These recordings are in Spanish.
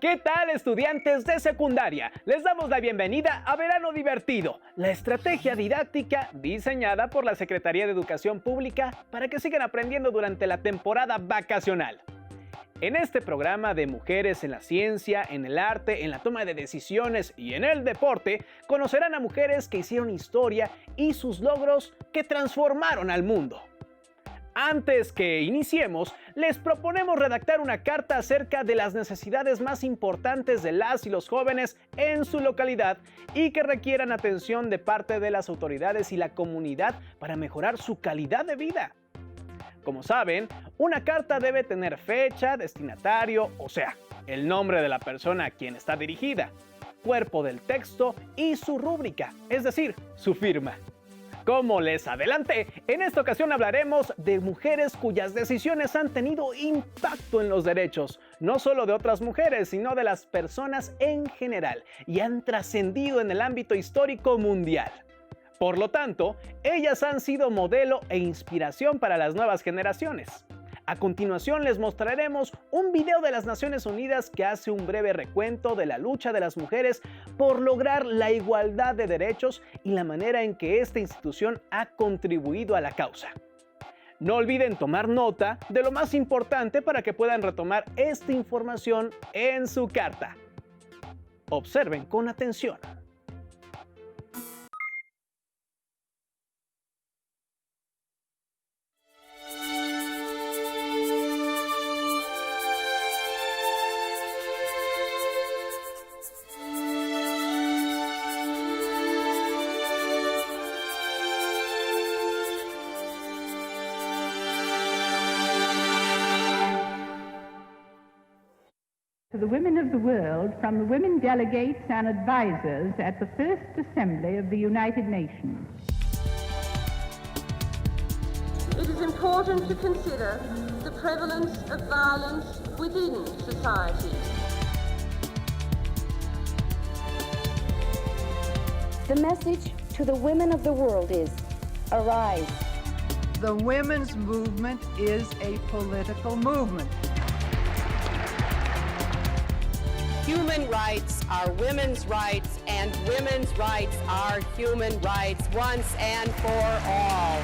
¿Qué tal, estudiantes de secundaria? Les damos la bienvenida a Verano Divertido, la estrategia didáctica diseñada por la Secretaría de Educación Pública para que sigan aprendiendo durante la temporada vacacional. En este programa de mujeres en la ciencia, en el arte, en la toma de decisiones y en el deporte, conocerán a mujeres que hicieron historia y sus logros que transformaron al mundo. Antes que iniciemos, les proponemos redactar una carta acerca de las necesidades más importantes de las y los jóvenes en su localidad y que requieran atención de parte de las autoridades y la comunidad para mejorar su calidad de vida. Como saben, una carta debe tener fecha, destinatario, o sea, el nombre de la persona a quien está dirigida, cuerpo del texto y su rúbrica, es decir, su firma. Como les adelanté, en esta ocasión hablaremos de mujeres cuyas decisiones han tenido impacto en los derechos, no solo de otras mujeres, sino de las personas en general, y han trascendido en el ámbito histórico mundial. Por lo tanto, ellas han sido modelo e inspiración para las nuevas generaciones. A continuación les mostraremos un video de las Naciones Unidas que hace un breve recuento de la lucha de las mujeres por lograr la igualdad de derechos y la manera en que esta institución ha contribuido a la causa. No olviden tomar nota de lo más importante para que puedan retomar esta información en su carta. Observen con atención. To the women of the world from the women delegates and advisors at the First Assembly of the United Nations. It is important to consider the prevalence of violence within society. The message to the women of the world is, arise. The women's movement is a political movement. Human rights are women's rights, and women's rights are human rights once and for all.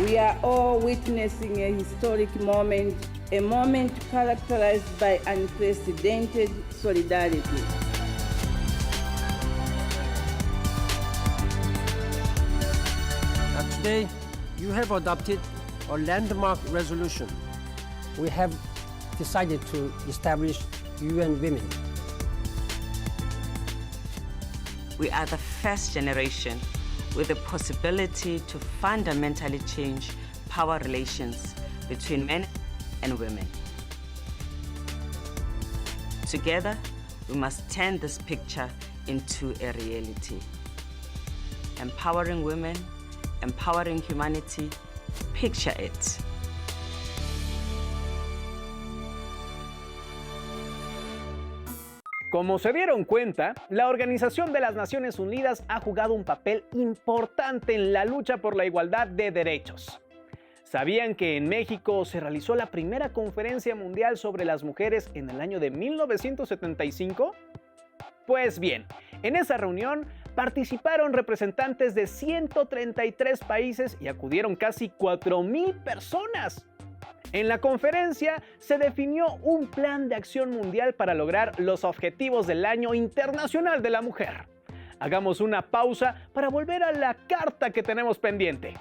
We are all witnessing a historic moment, a moment characterized by unprecedented solidarity. Today, you have adopted a landmark resolution. We have decided to establish UN Women. We are the first generation with the possibility to fundamentally change power relations between men and women. Together, we must turn this picture into a reality. Empowering women, empowering humanity, picture it. Como se dieron cuenta, la Organización de las Naciones Unidas ha jugado un papel importante en la lucha por la igualdad de derechos. ¿Sabían que en México se realizó la primera conferencia mundial sobre las mujeres en el año de 1975? Pues bien, en esa reunión participaron representantes de 133 países y acudieron casi 4,000 personas. En la conferencia se definió un plan de acción mundial para lograr los objetivos del Año Internacional de la Mujer. Hagamos una pausa para volver a la carta que tenemos pendiente.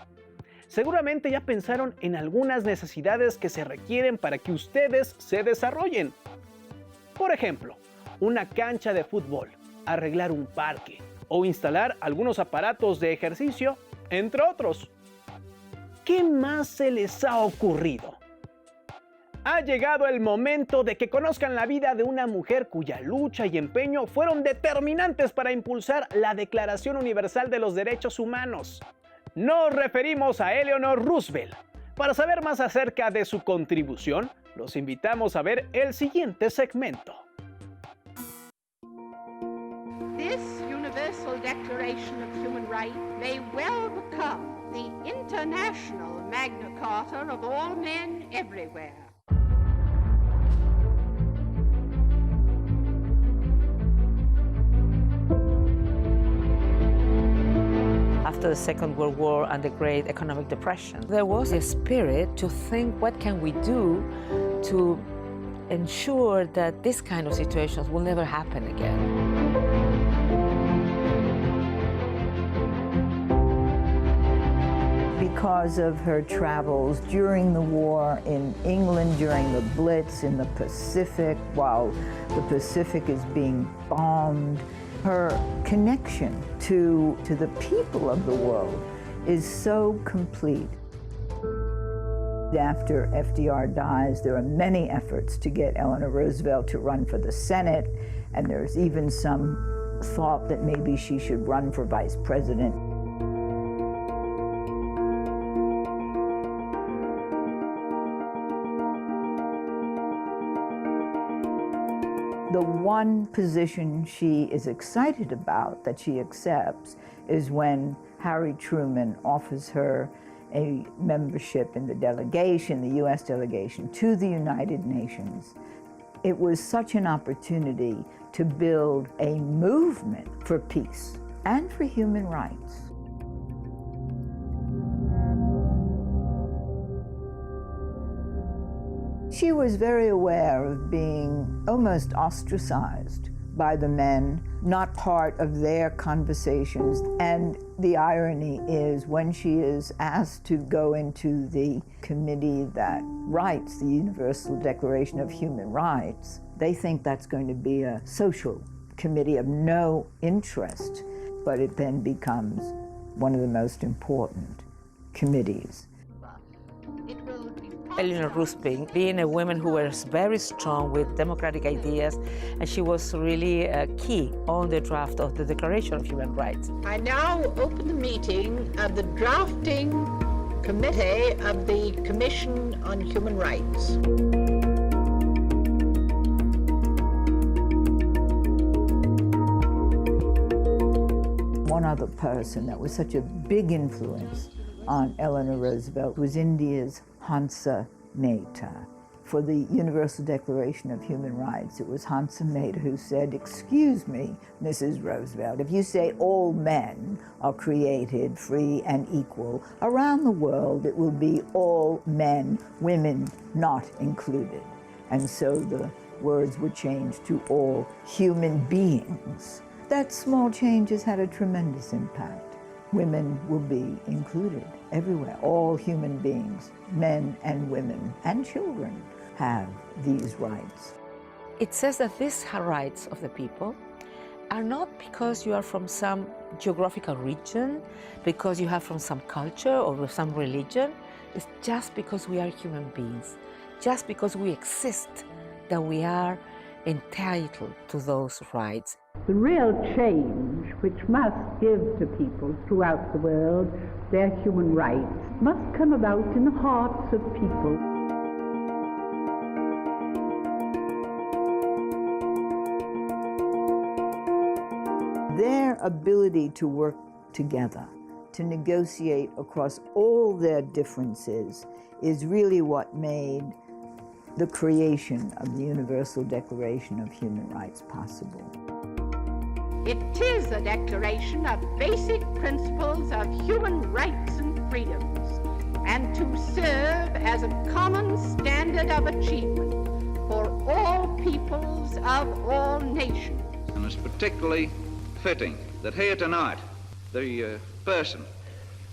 Seguramente ya pensaron en algunas necesidades que se requieren para que ustedes se desarrollen. Por ejemplo, una cancha de fútbol, arreglar un parque o instalar algunos aparatos de ejercicio, entre otros. ¿Qué más se les ha ocurrido? Ha llegado el momento de que conozcan la vida de una mujer cuya lucha y empeño fueron determinantes para impulsar la Declaración Universal de los Derechos Humanos. Nos referimos a Eleanor Roosevelt. Para saber más acerca de su contribución, los invitamos a ver el siguiente segmento. This Universal Declaration of Human Rights may well become the international Magna Carta of all men everywhere. after the Second World War and the Great Economic Depression. There was a spirit to think, what can we do to ensure that this kind of situations will never happen again? Because of her travels during the war in England, during the Blitz in the Pacific, while the Pacific is being bombed, her connection to the people of the world is so complete. After FDR dies, there are many efforts to get Eleanor Roosevelt to run for the Senate, and there's even some thought that maybe she should run for vice president. The one position she is excited about, that she accepts, is when Harry Truman offers her a membership in the delegation, the U.S. delegation, to the United Nations. It was such an opportunity to build a movement for peace and for human rights. She was very aware of being almost ostracized by the men, not part of their conversations. And the irony is, when she is asked to go into the committee that writes the Universal Declaration of Human Rights, they think that's going to be a social committee of no interest, but it then becomes one of the most important committees. Eleanor Roosevelt, being a woman who was very strong with democratic ideas, and she was really key on the draft of the Declaration of Human Rights. I now open the meeting of the drafting committee of the Commission on Human Rights. One other person that was such a big influence on Eleanor Roosevelt was India's Hansa Mehta. For the Universal Declaration of Human Rights, it was Hansa Mehta who said, "Excuse me, Mrs. Roosevelt, if you say all men are created free and equal, around the world it will be all men, women not included." And so the words were changed to all human beings. That small change has had a tremendous impact. Women will be included everywhere. All human beings, men and women and children, have these rights. It says that these rights of the people are not because you are from some geographical region, because you have from some culture or some religion. It's just because we are human beings, just because we exist, that we are entitled to those rights. The real change which must give to people throughout the world their human rights must come about in the hearts of people. Their ability to work together, to negotiate across all their differences, is really what made the creation of the Universal Declaration of Human Rights possible. It is a declaration of basic principles of human rights and freedoms, and to serve as a common standard of achievement for all peoples of all nations. And it's particularly fitting that here tonight, the person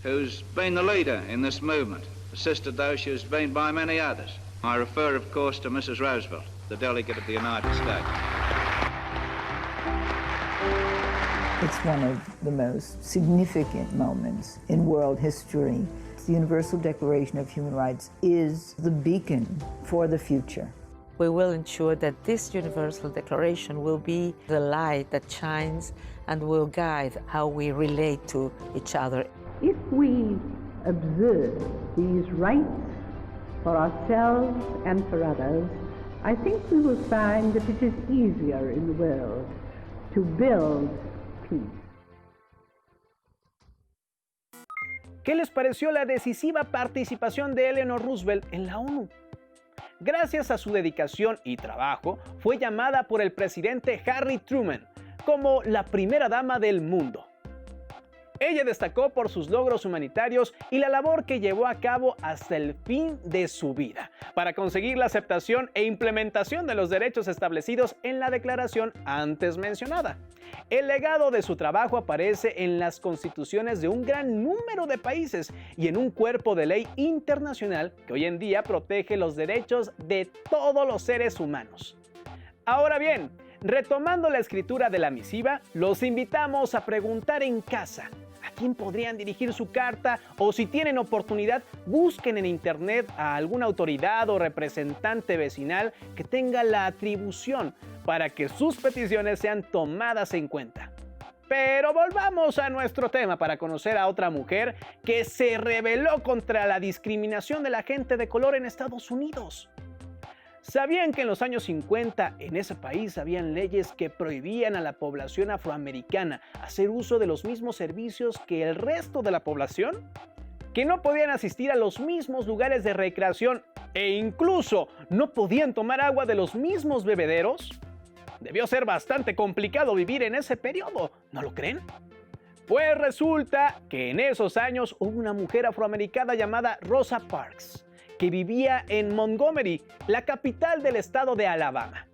who's been the leader in this movement, assisted though she has been by many others. I refer, of course, to Mrs. Roosevelt, the delegate of the United States. It's one of the most significant moments in world history. The Universal Declaration of Human Rights is the beacon for the future. We will ensure that this Universal Declaration will be the light that shines and will guide how we relate to each other. If we observe these rights for ourselves and for others, I think we will find that it is easier in the world to build peace. ¿Qué les pareció la decisiva participación de Eleanor Roosevelt en la ONU? Gracias a su dedicación y trabajo, fue llamada por el presidente Harry Truman como la primera dama del mundo. Ella destacó por sus logros humanitarios y la labor que llevó a cabo hasta el fin de su vida para conseguir la aceptación e implementación de los derechos establecidos en la declaración antes mencionada. El legado de su trabajo aparece en las constituciones de un gran número de países y en un cuerpo de ley internacional que hoy en día protege los derechos de todos los seres humanos. Ahora bien, retomando la escritura de la misiva, los invitamos a preguntar en casa a quién podrían dirigir su carta, o si tienen oportunidad, busquen en internet a alguna autoridad o representante vecinal que tenga la atribución para que sus peticiones sean tomadas en cuenta. Pero volvamos a nuestro tema para conocer a otra mujer que se rebeló contra la discriminación de la gente de color en Estados Unidos. ¿Sabían que en los años 50 en ese país habían leyes que prohibían a la población afroamericana hacer uso de los mismos servicios que el resto de la población? ¿Que no podían asistir a los mismos lugares de recreación e incluso no podían tomar agua de los mismos bebederos? Debió ser bastante complicado vivir en ese periodo, ¿no lo creen? Pues resulta que en esos años hubo una mujer afroamericana llamada Rosa Parks, que vivía en Montgomery, la capital del estado de Alabama.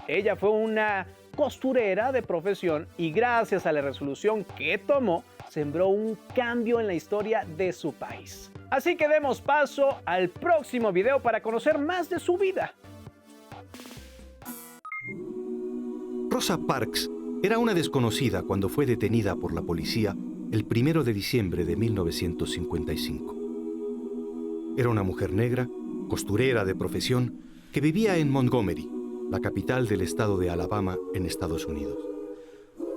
Ella fue una costurera de profesión y gracias a la resolución que tomó, sembró un cambio en la historia de su país. Así que demos paso al próximo video para conocer más de su vida. Rosa Parks era una desconocida cuando fue detenida por la policía el 1 de diciembre de 1955. Era una mujer negra, costurera de profesión, que vivía en Montgomery, la capital del estado de Alabama en Estados Unidos.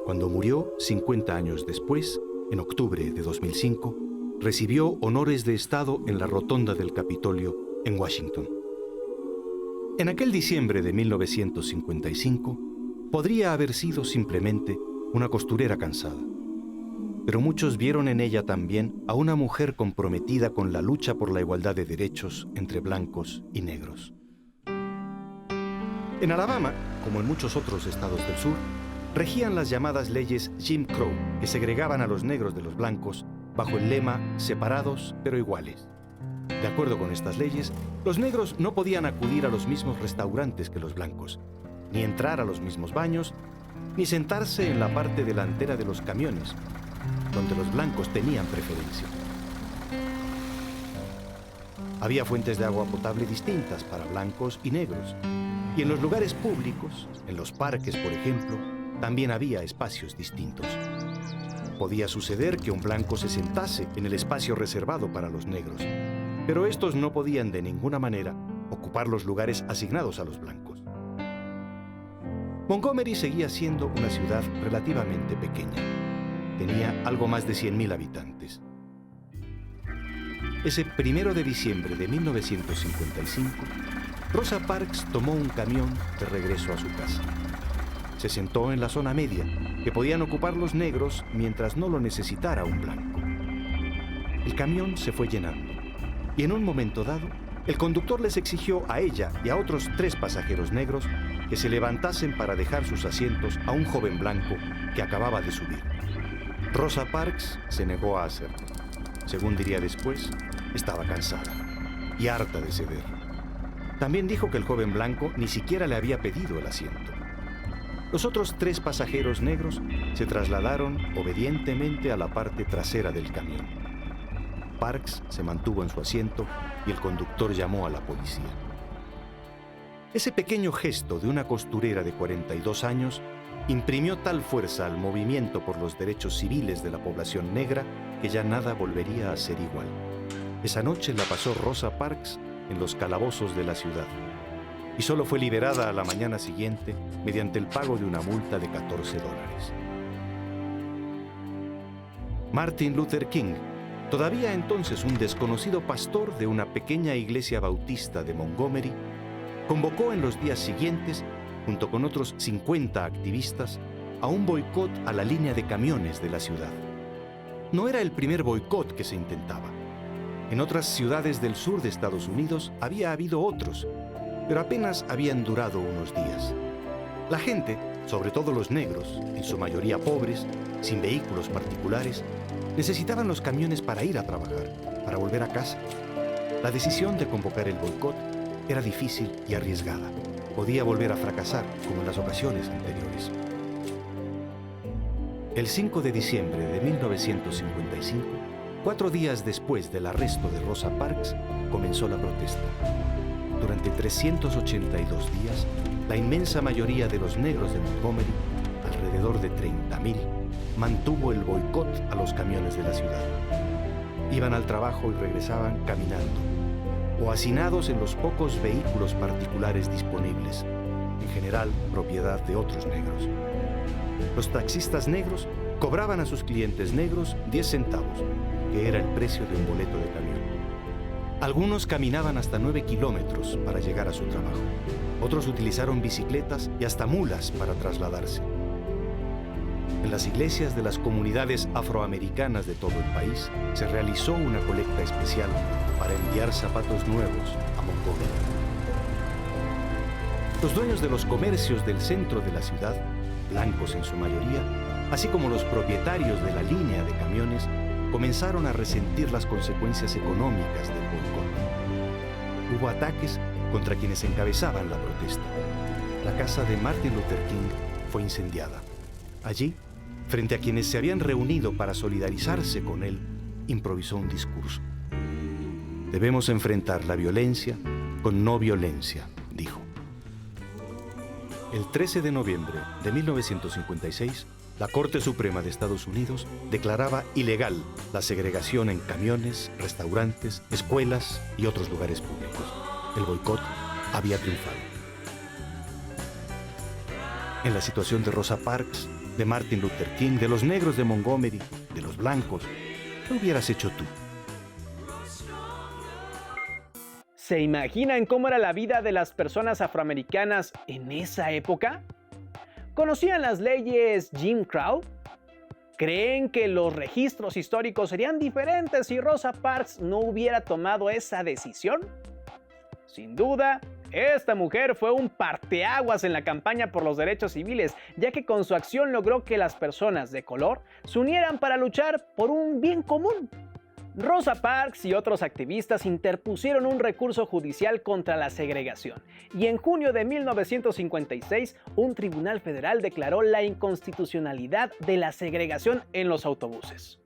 Cuando murió, 50 años después, en octubre de 2005, recibió honores de Estado en la rotonda del Capitolio en Washington. En aquel diciembre de 1955, podría haber sido simplemente una costurera cansada. Pero muchos vieron en ella también a una mujer comprometida con la lucha por la igualdad de derechos entre blancos y negros. En Alabama, como en muchos otros estados del sur, regían las llamadas leyes Jim Crow, que segregaban a los negros de los blancos bajo el lema separados pero iguales. De acuerdo con estas leyes, los negros no podían acudir a los mismos restaurantes que los blancos, ni entrar a los mismos baños, ni sentarse en la parte delantera de los camiones, donde los blancos tenían preferencia. Había fuentes de agua potable distintas para blancos y negros, y en los lugares públicos, en los parques, por ejemplo, también había espacios distintos. Podía suceder que un blanco se sentase en el espacio reservado para los negros, pero estos no podían de ninguna manera ocupar los lugares asignados a los blancos. Montgomery seguía siendo una ciudad relativamente pequeña. Tenía algo más de 100.000 habitantes. Ese 1 de diciembre de 1955, Rosa Parks tomó un camión de regreso a su casa. Se sentó en la zona media, que podían ocupar los negros mientras no lo necesitara un blanco. El camión se fue llenando, y en un momento dado, el conductor les exigió a ella y a otros 3 pasajeros negros que se levantasen para dejar sus asientos a un joven blanco que acababa de subir. Rosa Parks se negó a hacerlo. Según diría después, estaba cansada y harta de ceder. También dijo que el joven blanco ni siquiera le había pedido el asiento. Los otros 3 pasajeros negros se trasladaron obedientemente a la parte trasera del camión. Parks se mantuvo en su asiento y el conductor llamó a la policía. Ese pequeño gesto de una costurera de 42 años imprimió tal fuerza al movimiento por los derechos civiles de la población negra que ya nada volvería a ser igual. Esa noche la pasó Rosa Parks en los calabozos de la ciudad y solo fue liberada a la mañana siguiente mediante el pago de una multa de $14. Martin Luther King, todavía entonces un desconocido pastor de una pequeña iglesia bautista de Montgomery, convocó en los días siguientes, junto con otros 50 activistas, a un boicot a la línea de camiones de la ciudad. No era el primer boicot que se intentaba. En otras ciudades del sur de Estados Unidos había habido otros, pero apenas habían durado unos días. La gente sobre todo los negros, en su mayoría pobres, sin vehículos particulares, necesitaban los camiones para ir a trabajar, para volver a casa. La decisión de convocar el boicot era difícil y arriesgada. Podía volver a fracasar, como en las ocasiones anteriores. El 5 de diciembre de 1955, 4 días después del arresto de Rosa Parks, comenzó la protesta. Durante 382 días, la inmensa mayoría de los negros de Montgomery, alrededor de 30.000, mantuvo el boicot a los camiones de la ciudad. Iban al trabajo y regresaban caminando, o hacinados en los pocos vehículos particulares disponibles, en general propiedad de otros negros. Los taxistas negros cobraban a sus clientes negros 10 centavos, que era el precio de un boleto de camión. Algunos caminaban hasta 9 kilómetros para llegar a su trabajo. Otros utilizaron bicicletas y hasta mulas para trasladarse. En las iglesias de las comunidades afroamericanas de todo el país se realizó una colecta especial para enviar zapatos nuevos a Montgomery. Los dueños de los comercios del centro de la ciudad, blancos en su mayoría, así como los propietarios de la línea de camiones, comenzaron a resentir las consecuencias económicas del boicot. Hubo ataques contra quienes encabezaban la protesta. La casa de Martin Luther King fue incendiada. Allí, frente a quienes se habían reunido para solidarizarse con él, improvisó un discurso. Debemos enfrentar la violencia con no violencia, dijo. El 13 de noviembre de 1956, la Corte Suprema de Estados Unidos declaraba ilegal la segregación en camiones, restaurantes, escuelas y otros lugares públicos. El boicot había triunfado. En la situación de Rosa Parks, de Martin Luther King, de los negros de Montgomery, de los blancos, ¿qué hubieras hecho tú? ¿Se imaginan cómo era la vida de las personas afroamericanas en esa época? ¿Conocían las leyes Jim Crow? ¿Creen que los registros históricos serían diferentes si Rosa Parks no hubiera tomado esa decisión? Sin duda, esta mujer fue un parteaguas en la campaña por los derechos civiles, ya que con su acción logró que las personas de color se unieran para luchar por un bien común. Rosa Parks y otros activistas interpusieron un recurso judicial contra la segregación, y en junio de 1956 un tribunal federal declaró la inconstitucionalidad de la segregación en los autobuses.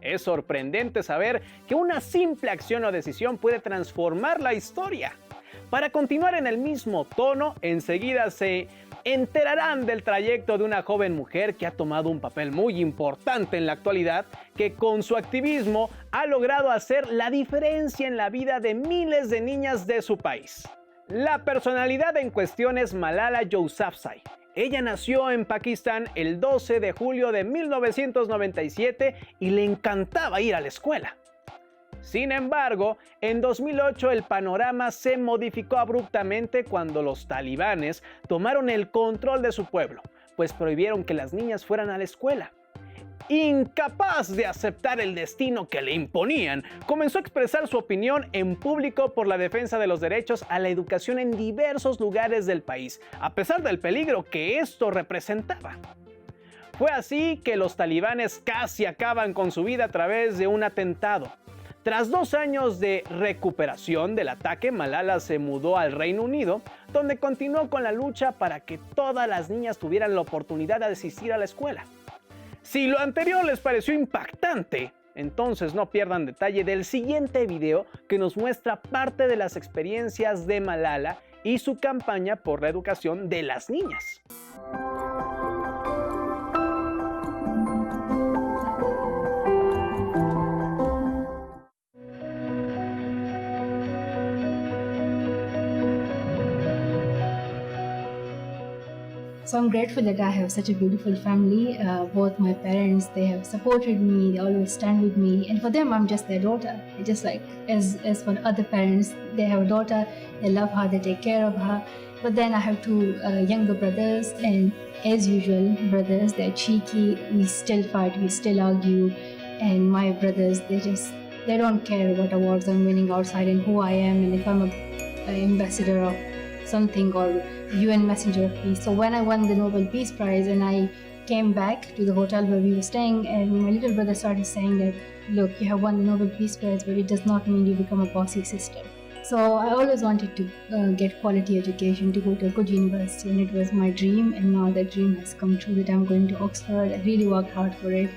Es sorprendente saber que una simple acción o decisión puede transformar la historia. Para continuar en el mismo tono, enseguida se enterarán del trayecto de una joven mujer que ha tomado un papel muy importante en la actualidad, que con su activismo ha logrado hacer la diferencia en la vida de miles de niñas de su país. La personalidad en cuestión es Malala Yousafzai. Ella nació en Pakistán el 12 de julio de 1997 y le encantaba ir a la escuela. Sin embargo, en 2008 el panorama se modificó abruptamente cuando los talibanes tomaron el control de su pueblo, pues prohibieron que las niñas fueran a la escuela. Incapaz de aceptar el destino que le imponían, comenzó a expresar su opinión en público por la defensa de los derechos a la educación en diversos lugares del país, a pesar del peligro que esto representaba. Fue así que los talibanes casi acaban con su vida a través de un atentado. Tras 2 años de recuperación del ataque, Malala se mudó al Reino Unido, donde continuó con la lucha para que todas las niñas tuvieran la oportunidad de asistir a la escuela. Si lo anterior les pareció impactante, entonces no pierdan detalle del siguiente video que nos muestra parte de las experiencias de Malala y su campaña por la educación de las niñas. So I'm grateful that I have such a beautiful family. Both my parents, they have supported me, they always stand with me. And for them, I'm just their daughter. Just like as for other parents, they have a daughter, they love her, they take care of her. But then I have 2 younger brothers, and as usual, brothers, they're cheeky, we still fight, we still argue. And my brothers, they don't care what awards I'm winning outside and who I am and if I'm an ambassador of something, or UN Messenger of Peace. So when I won the Nobel Peace Prize and I came back to the hotel where we were staying, and my little brother started saying that, look, you have won the Nobel Peace Prize, but it does not mean you become a bossy sister. So I always wanted to get quality education, to go to a good university, and it was my dream, and now that dream has come true, that I'm going to Oxford. I really worked hard for it,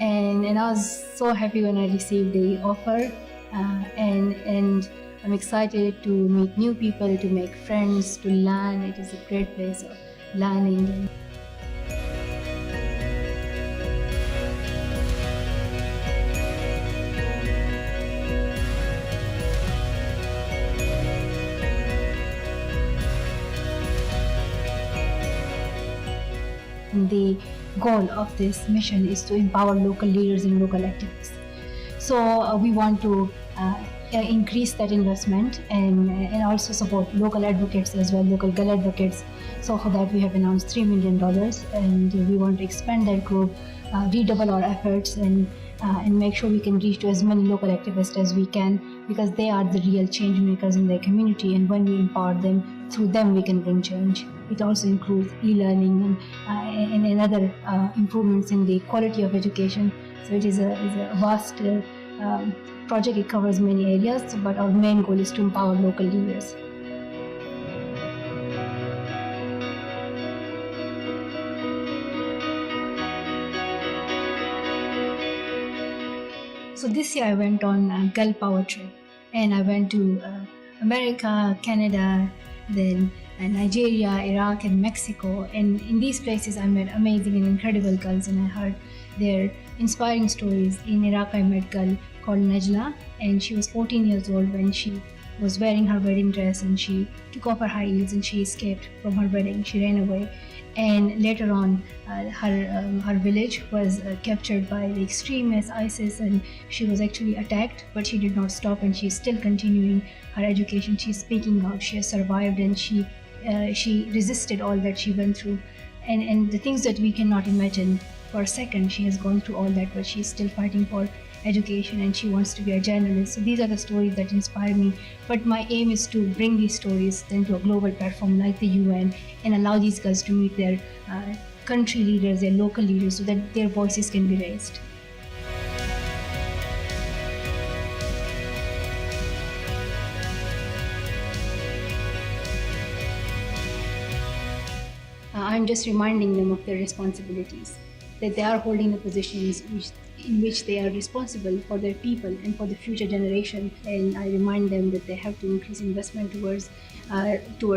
and I was so happy when I received the offer, and I'm excited to meet new people, to make friends, to learn. It is a great place of learning. The goal of this mission is to empower local leaders and local activists. So we want to increase that investment and also support local advocates as well, local girl advocates. So for that we have announced $3 million, and we want to expand that group, redouble our efforts, and make sure we can reach to as many local activists as we can, because they are the real change makers in their community, and when we empower them, through them we can bring change. It also includes e-learning and other improvements in the quality of education. So it is a vast project. It covers many areas, but our main goal is to empower local leaders. So this year I went on a Girl Power trip, and I went to America, Canada, then Nigeria, Iraq, and Mexico. And in these places I met amazing and incredible girls, and I heard their inspiring stories. In Iraq I met a girl called Najla, and she was 14 years old when she was wearing her wedding dress, and she took off her high heels and she escaped from her wedding. She ran away, and later on her village was captured by the extremists ISIS, and she was actually attacked, but she did not stop, and she's still continuing her education. She's speaking out. She has survived, and she resisted all that she went through, and the things that we cannot imagine for a second. She has gone through all that, but she's still fighting for education, and she wants to be a journalist. So these are the stories that inspire me, but my aim is to bring these stories then to a global platform like the UN, and allow these girls to meet their country leaders, their local leaders, so that their voices can be raised. I'm just reminding them of their responsibilities, that they are holding the positions in which they are responsible for their people and for the future generation. And I remind them that they have to increase investment towards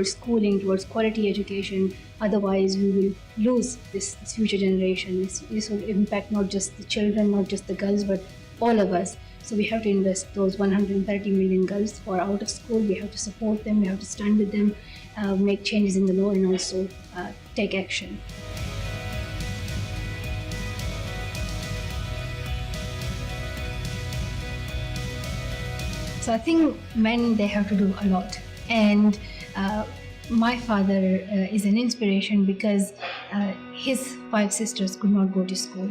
schooling, towards quality education. Otherwise, we will lose this future generation. This will impact not just the children, not just the girls, but all of us. So we have to invest those 130 million girls who are out of school. We have to support them. We have to stand with them, make changes in the law, and also take action. So I think men, they have to do a lot. And my father is an inspiration, because his 5 sisters could not go to school.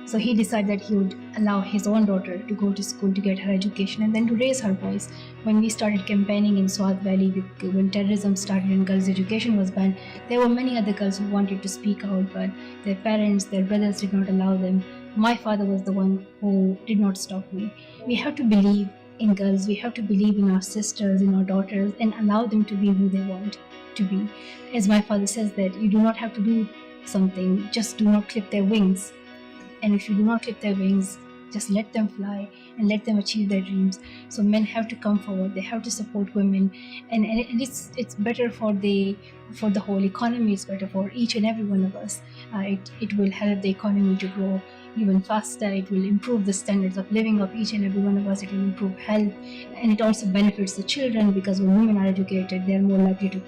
So he decided that he would allow his own daughter to go to school to get her education and then to raise her voice. When we started campaigning in Swat Valley, when terrorism started and girls' education was banned, there were many other girls who wanted to speak out, but their parents, their brothers did not allow them. My father was the one who did not stop me. We have to believe in girls, we have to believe in our sisters, in our daughters, and allow them to be who they want to be. As my father says, that you do not have to do something, just do not clip their wings. And if you do not clip their wings, just let them fly and let them achieve their dreams. So men have to come forward, they have to support women, and it's better for the whole economy. It's better for each and every one of us. It will help the economy to grow even faster. It will improve the standards of living of each and every one of us. It will improve health, and it also benefits the children, because when women are educated, they are more likely to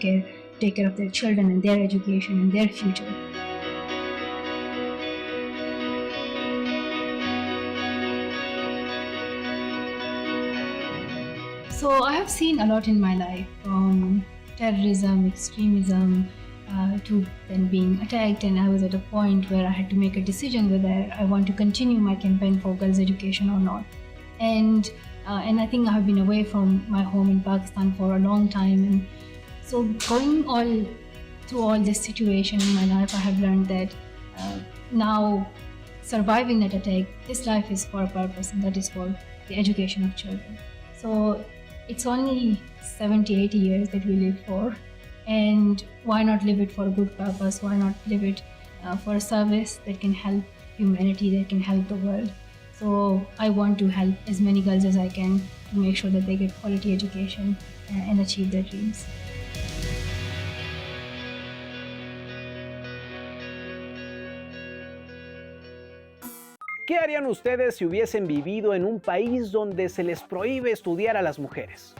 take care of their children and their education and their future. So I have seen a lot in my life, from terrorism, extremism, to then being attacked, and I was at a point where I had to make a decision whether I want to continue my campaign for girls' education or not. And I think I have been away from my home in Pakistan for a long time, and So going through all this situation in my life, I have learned that now surviving that attack, this life is for a purpose, and that is for the education of children. So it's only 70, 80 years that we live for, and why not live it for a good purpose? Why not live it for a service that can help humanity, that can help the world? So I want to help as many girls as I can to make sure that they get quality education and achieve their dreams. ¿Qué harían ustedes si hubiesen vivido en un país donde se les prohíbe estudiar a las mujeres?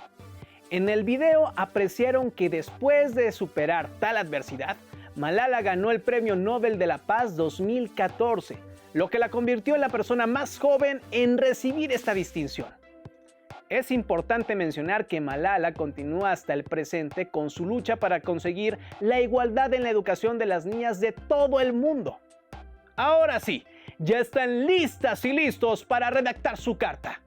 En el video apreciaron que después de superar tal adversidad, Malala ganó el Premio Nobel de la Paz 2014, lo que la convirtió en la persona más joven en recibir esta distinción. Es importante mencionar que Malala continúa hasta el presente con su lucha para conseguir la igualdad en la educación de las niñas de todo el mundo. Ahora sí, ya están listas y listos para redactar su carta.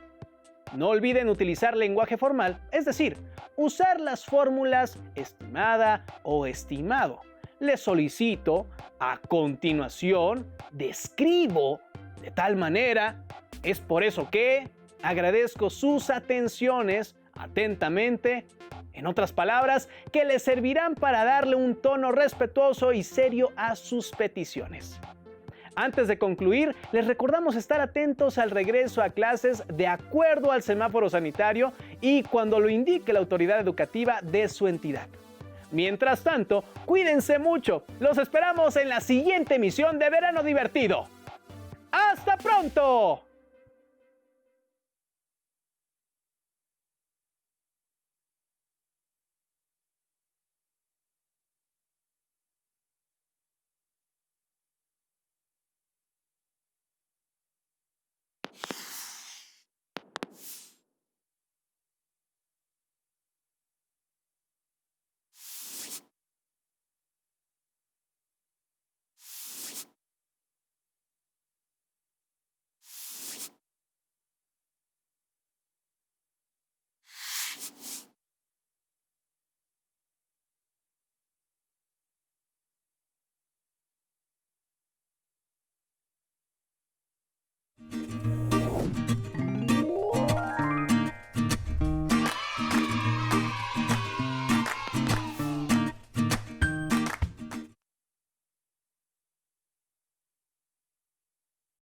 No olviden utilizar lenguaje formal, es decir, usar las fórmulas estimada o estimado. Les solicito, a continuación, describo, de tal manera, es por eso que agradezco sus atenciones, atentamente, en otras palabras, que les servirán para darle un tono respetuoso y serio a sus peticiones. Antes de concluir, les recordamos estar atentos al regreso a clases de acuerdo al semáforo sanitario y cuando lo indique la autoridad educativa de su entidad. Mientras tanto, cuídense mucho. Los esperamos en la siguiente emisión de Verano Divertido. ¡Hasta pronto!